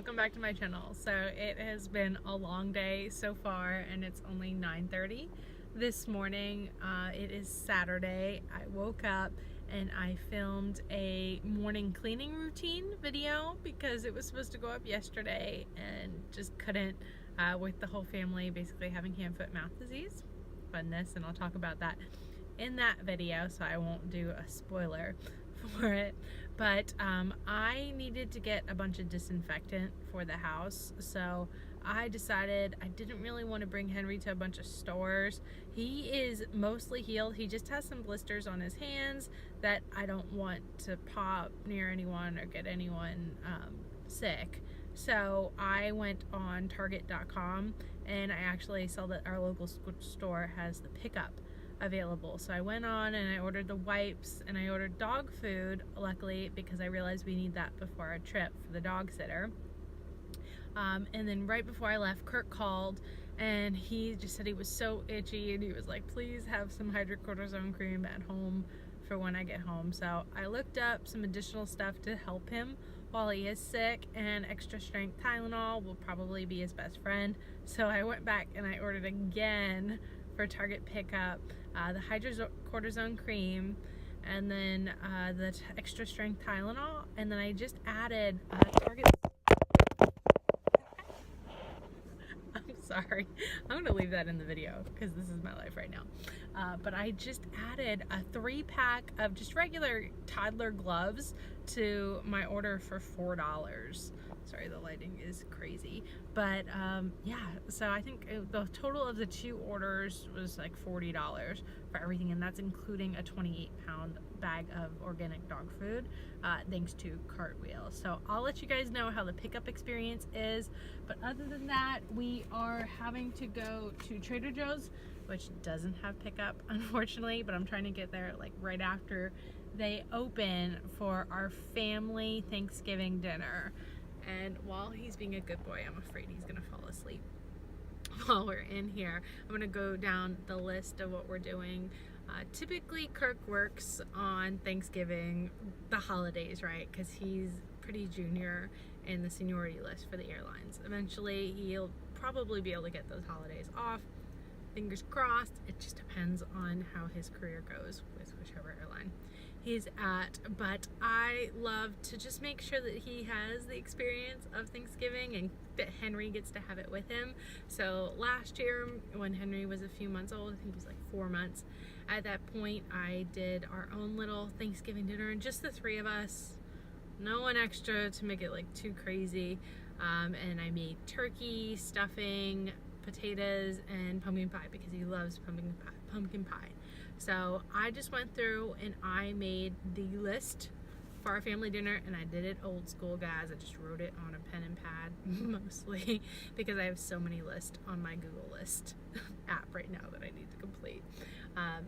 welcome back to my channel. So it has been a long day so far and it's only 9:30 this morning. It is Saturday. I woke up and I filmed a morning cleaning routine video because it was supposed to go up yesterday and just couldn't with the whole family basically having hand, foot, mouth disease. Funness, and I'll talk about that in that video, so I won't do a spoiler for it. But I needed to get a bunch of disinfectant for the house, so I decided I didn't really want to bring Henry to a bunch of stores. He is mostly healed. He just has some blisters on his hands that I don't want to pop near anyone or get anyone sick. So I went on Target.com and I actually saw that our local store has the pickup available. So I went on and I ordered the wipes and I ordered dog food, luckily, because I realized we need that before our trip for the dog sitter. And then right before I left, Kirk called and he just said he was so itchy and he was like, please have some hydrocortisone cream at home for when I get home. So I looked up some additional stuff to help him while he is sick, and extra strength Tylenol will probably be his best friend. So I went back and I ordered again for Target pickup the hydrocortisone cream and then the extra strength Tylenol, and then I just added Target. I'm sorry, I'm gonna leave that in the video because this is my life right now. But I just added a 3-pack of just regular toddler gloves to my order for $4. Sorry, the lighting is crazy, but yeah, so I think the total of the 2 orders was like $40 for everything, and that's including a 28-pound bag of organic dog food, thanks to Cartwheel. So I'll let you guys know how the pickup experience is, but other than that, we are having to go to Trader Joe's, which doesn't have pickup, unfortunately, but I'm trying to get there like right after they open for our family Thanksgiving dinner. And while he's being a good boy, I'm afraid he's gonna fall asleep while we're in here. I'm gonna go down the list of what we're doing. Typically Kirk works on Thanksgiving, the holidays, right? Because he's pretty junior in the seniority list for the airlines. Eventually he'll probably be able to get those holidays off. Fingers crossed. It just depends on how his career goes with whichever airline he's at. But I love to just make sure that he has the experience of Thanksgiving and that Henry gets to have it with him. So last year when Henry was a few months old, I think he was like 4 months, at that point I did our own little Thanksgiving dinner, and just the 3 of us, no one extra to make it like too crazy. And I made turkey, stuffing, potatoes, and pumpkin pie because he loves pumpkin pie. So I just went through and I made the list for our family dinner, and I did it old school, guys. I just wrote it on a pen and pad mostly because I have so many lists on my Google List app right now that I need to complete.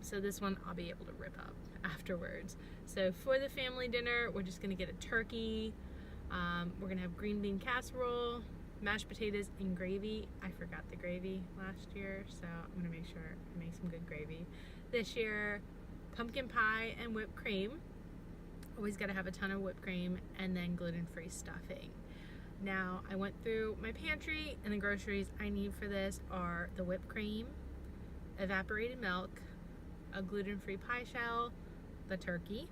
So this one I'll be able to rip up afterwards. So for the family dinner, we're just gonna get a turkey. We're gonna have green bean casserole, mashed potatoes, and gravy. I forgot the gravy last year, so I'm gonna make sure I make some good gravy this year. Pumpkin pie and whipped cream. Always gotta have a ton of whipped cream, and then gluten-free stuffing. Now I went through my pantry, and the groceries I need for this are the whipped cream, evaporated milk, a gluten-free pie shell, the turkey,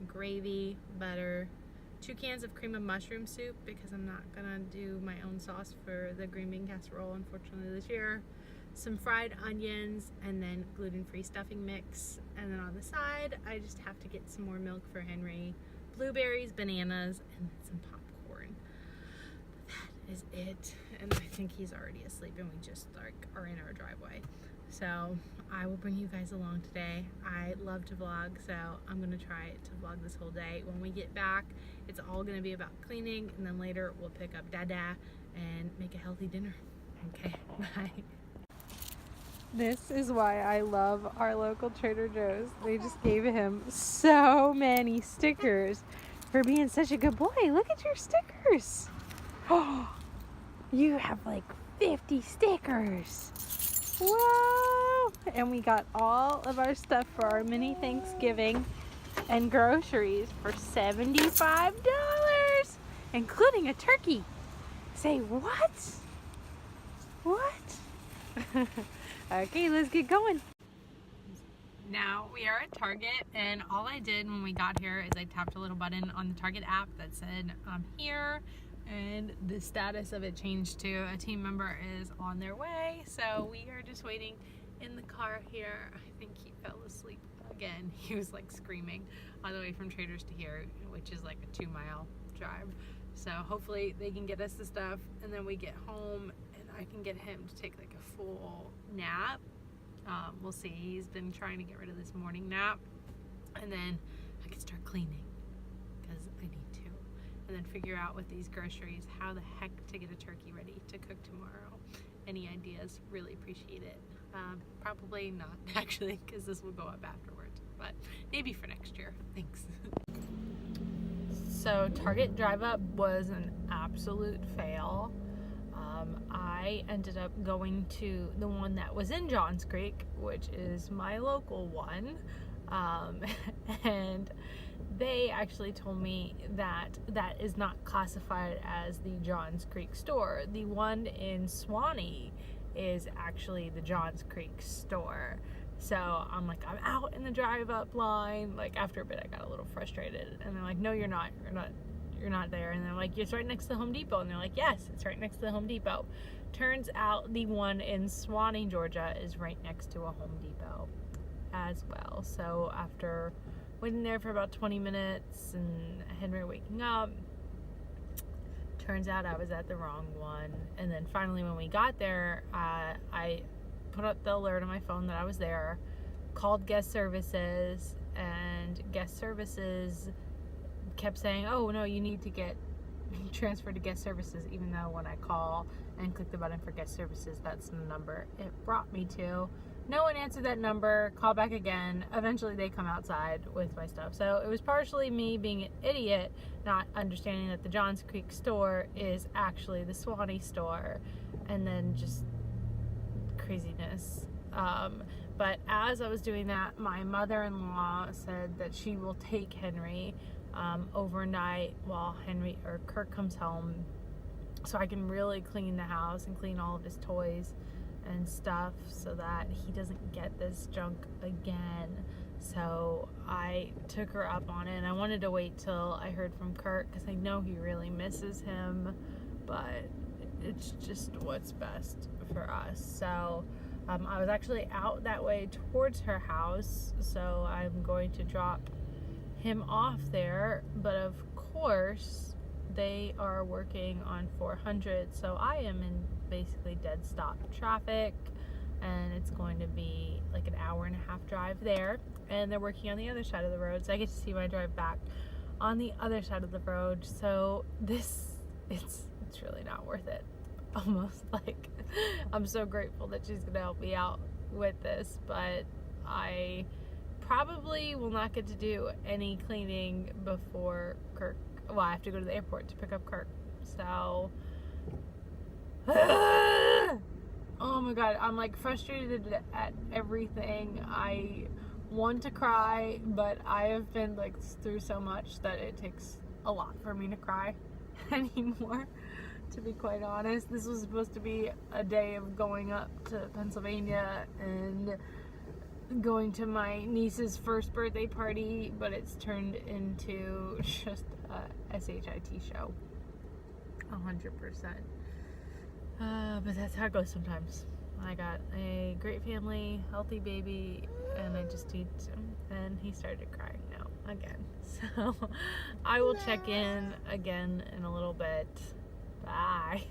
gravy, butter, 2 cans of cream of mushroom soup because I'm not gonna do my own sauce for the green bean casserole, unfortunately, this year, some fried onions, and then gluten-free stuffing mix. And then on the side, I just have to get some more milk for Henry, blueberries, bananas, and some popcorn. That is it. And I think he's already asleep, and we just are in our driveway. So I will bring you guys along today. I love to vlog, so I'm gonna try to vlog this whole day. When we get back, it's all gonna be about cleaning, and then later we'll pick up Dada and make a healthy dinner. Okay, bye. This is why I love our local Trader Joe's. They just gave him so many stickers for being such a good boy. Look at your stickers. Oh, you have like 50 stickers. Whoa! And we got all of our stuff for our mini Thanksgiving and groceries for $75, including a turkey. Say what? What? Okay, let's get going. Now we are at Target, and all I did when we got here is I tapped a little button on the Target app that said I'm here, and the status of it changed to a team member is on their way. So we are just waiting in the car here. I think he fell asleep again. He was like screaming all the way from Traders to here, which is like a 2-mile drive. So hopefully they can get us the stuff, and then we get home and I can get him to take like a full nap. We'll see. He's been trying to get rid of this morning nap, and then I can start cleaning because I need to, and then figure out with these groceries how the heck to get a turkey ready to cook tomorrow. Any ideas? Really appreciate it. Probably not actually, because this will go up afterwards, but maybe for next year. Thanks. So Target drive up was an absolute fail. I ended up going to the one that was in Johns Creek, which is my local one, and they actually told me that that is not classified as the Johns Creek store. The one in Suwanee is actually the Johns Creek store. So I'm like, I'm out in the drive up line. Like after a bit I got a little frustrated, and they're like, no, you're not there. And they're like, it's right next to the Home Depot. And they're like, yes, it's right next to the Home Depot. Turns out the one in Suwanee, Georgia is right next to a Home Depot as well. So after waiting there for about 20 minutes and Henry waking up, turns out I was at the wrong one. And then finally when we got there, I put up the alert on my phone that I was there, called guest services, and guest services kept saying, oh no, you need to get transferred to guest services, even though when I call and click the button for guest services, that's the number it brought me to. No one answered that number. Call back again. Eventually they come outside with my stuff. So it was partially me being an idiot, not understanding that the Johns Creek store is actually the Suwanee store, and then just craziness. But as I was doing that, my mother-in-law said that she will take Henry overnight while Kirk comes home, so I can really clean the house and clean all of his toys and stuff so that he doesn't get this junk again. So I took her up on it, and I wanted to wait till I heard from Kirk because I know he really misses him, but it's just what's best for us. So I was actually out that way towards her house, so I'm going to drop him off there, but of course they are working on 400, so I am in basically dead stop traffic, and it's going to be like an hour-and-a-half drive there, and they're working on the other side of the road, so I get to see my drive back on the other side of the road. So it's really not worth it. Almost like I'm so grateful that she's gonna help me out with this, but I probably will not get to do any cleaning before Kirk. Well, I have to go to the airport to pick up Kirk. So, oh my god, I'm like frustrated at everything. I want to cry, but I have been like through so much that it takes a lot for me to cry anymore. To be quite honest, this was supposed to be a day of going up to Pennsylvania and going to my niece's first birthday party, but it's turned into just a SHIT show. 100%. But that's how it goes sometimes. I got a great family, healthy baby, and I just need to, and he started crying now again. So I will check in again in a little bit. Bye.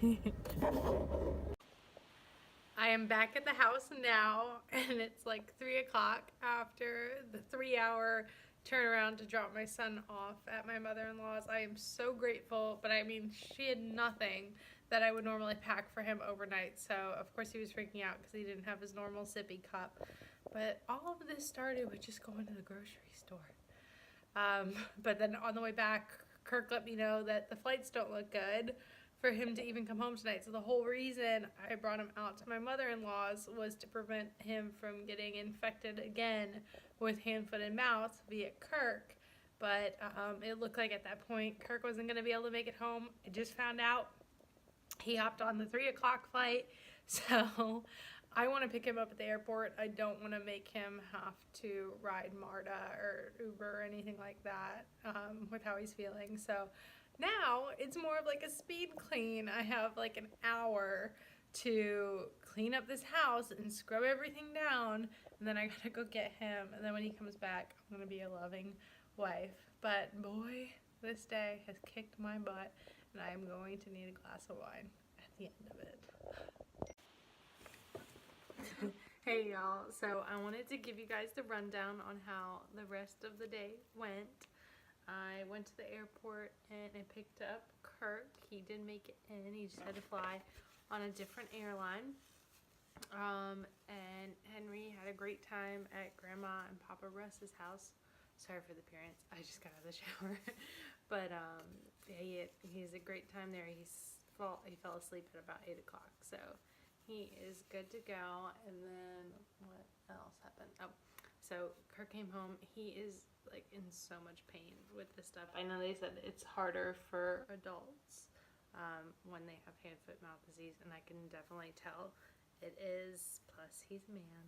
I am back at the house now, and it's like 3 o'clock after the 3-hour turnaround to drop my son off at my mother-in-law's. I am so grateful, but I mean, she had nothing that I would normally pack for him overnight, so of course he was freaking out because he didn't have his normal sippy cup. But all of this started with just going to the grocery store. But then on the way back, Kirk let me know that the flights don't look good for him to even come home tonight. So the whole reason I brought him out to my mother-in-law's was to prevent him from getting infected again with hand, foot, and mouth via Kirk. But it looked like at that point Kirk wasn't going to be able to make it home. I just found out He hopped on the 3 o'clock flight, so I want to pick him up at the airport. I don't want to make him have to ride MARTA or Uber or anything like that with how he's feeling. So now it's more of like a speed clean. I have like an hour to clean up this house and scrub everything down, and then I gotta go get him, and then when he comes back, I'm gonna be a loving wife. But boy, this day has kicked my butt, and I am going to need a glass of wine at the end of it. Hey y'all, so I wanted to give you guys the rundown on how the rest of the day went. I went to the airport and I picked up Kirk. He did make it in. He just had to fly on a different airline. And Henry had a great time at Grandma and Papa Russ's house. Sorry for the appearance. I just got out of the shower. But he has a great time there. He fell asleep at about 8 o'clock. So he is good to go. And then what else happened? Oh, so Kirk came home. He is like in so much pain with this stuff. I know they said it's harder for adults when they have hand, foot, mouth disease, and I can definitely tell it is. Plus he's a man.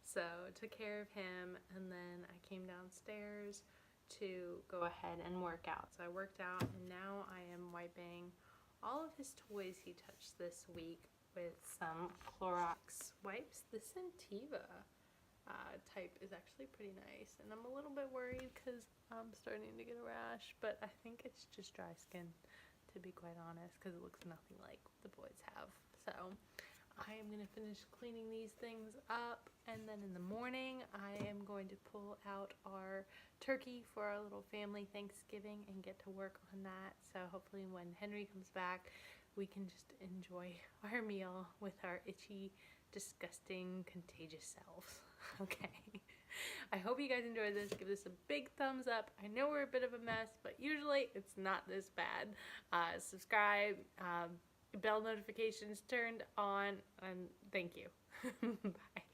So took care of him, and then I came downstairs to go ahead and work out. So I worked out, and now I am wiping all of his toys he touched this week with some Clorox wipes. The Sentiva type is actually pretty nice, and I'm a little bit worried because I'm starting to get a rash, but I think it's just dry skin, to be quite honest, because it looks nothing like the boys have. So I am going to finish cleaning these things up, and then in the morning I am going to pull out our turkey for our little family Thanksgiving and get to work on that. So hopefully when Henry comes back, we can just enjoy our meal with our itchy, disgusting, contagious selves. Okay. I hope you guys enjoyed this. Give this a big thumbs up. I know we're a bit of a mess, but usually it's not this bad. Subscribe, bell notifications turned on, and thank you. Bye.